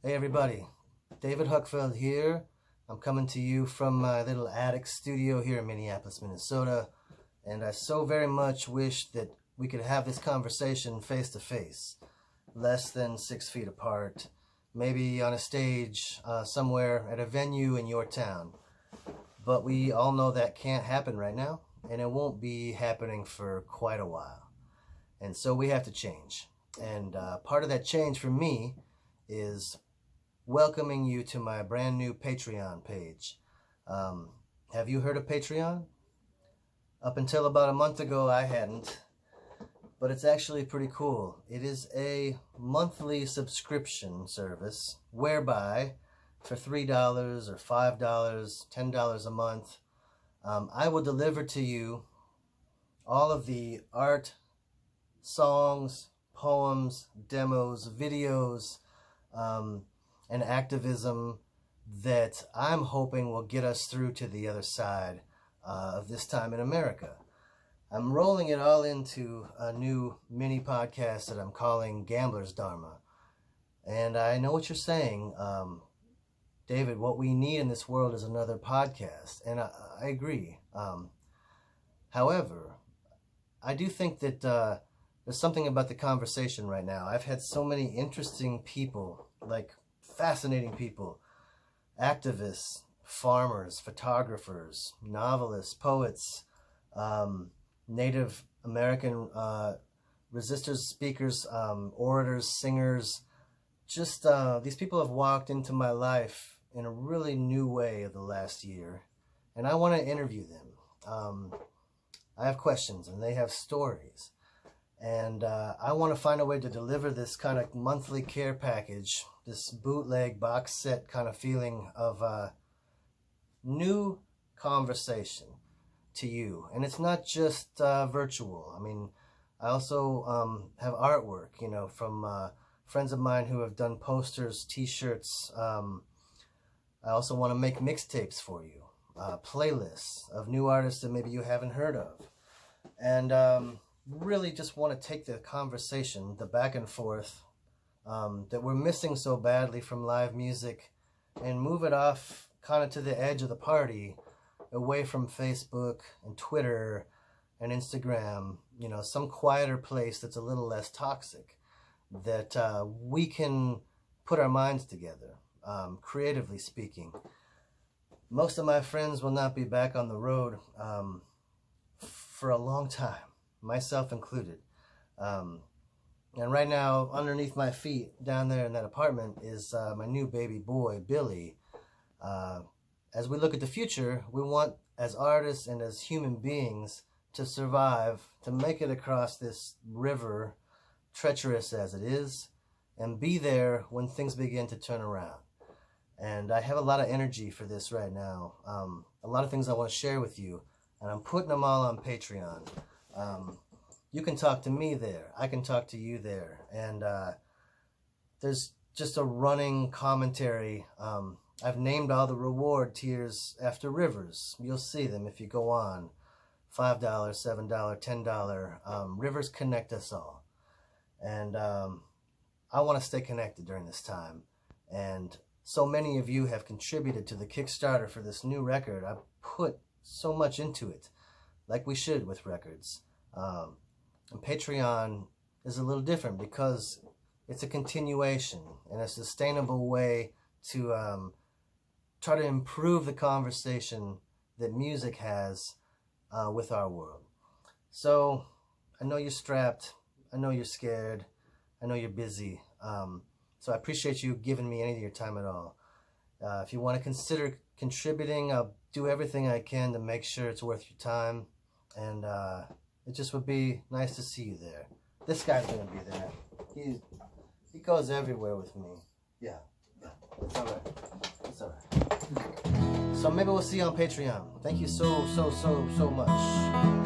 Hey everybody, David Huckfelt here. I'm coming to you from my little attic studio here in Minneapolis, Minnesota, and I so very much wish that we could have this conversation face to face, less than 6 feet apart, maybe on a stage somewhere at a venue in your town. But we all know that can't happen right now, and it won't be happening for quite a while. And so we have to change. And part of that change for me is welcoming you to my brand new Patreon page. Have you heard of Patreon? Up until about a month ago, I hadn't, but it's actually pretty cool. It is a monthly subscription service whereby for $3 or $5, $10 a month, I will deliver to you all of the art, songs, poems, demos, videos, and activism that I'm hoping will get us through to the other side of this time in America. I'm rolling it all into a new mini podcast that I'm calling Gambler's Dharma. And I know what you're saying, David, what we need in this world is another podcast. And I agree. However, I do think that there's something about the conversation right now. I've had so many interesting people, like fascinating people, activists, farmers, photographers, novelists, poets, Native American resistors, speakers, orators, singers. Just these people have walked into my life in a really new way of the last year, and I want to interview them. I have questions and they have stories, and I want to find a way to deliver this kind of monthly care package, this bootleg box set kind of feeling of new conversation to you. And it's not just virtual. I mean, I also have artwork, you know, from friends of mine who have done posters, t-shirts. I also want to make mixtapes for you, playlists of new artists that maybe you haven't heard of. And really just want to take the conversation, the back and forth that we're missing so badly from live music, and move it off kind of to the edge of the party, away from Facebook and Twitter and Instagram, you know, some quieter place that's a little less toxic, that we can put our minds together, creatively speaking. Most of my friends will not be back on the road for a long time, myself included. And right now, underneath my feet, down there in that apartment, is my new baby boy, Billy. As we look at the future, we want, as artists and as human beings, to survive, to make it across this river, treacherous as it is, and be there when things begin to turn around. And I have a lot of energy for this right now. A lot of things I want to share with you, and I'm putting them all on Patreon. You can talk to me there. I can talk to you there. And there's just a running commentary. I've named all the reward tiers after rivers. You'll see them if you go on. $5, $7, $10. Rivers connect us all. And I want to stay connected during this time. And so many of you have contributed to the Kickstarter for this new record. I've put so much into it, like we should with records. And Patreon is a little different because it's a continuation and a sustainable way to try to improve the conversation that music has with our world. So I know you're strapped. I know you're scared. I know you're busy. So I appreciate you giving me any of your time at all. If you want to consider contributing, I'll do everything I can to make sure it's worth your time. And it just would be nice to see you there. This guy's going to be there. He goes everywhere with me. Yeah. It's all right. It's all right. So maybe we'll see you on Patreon. Thank you so much.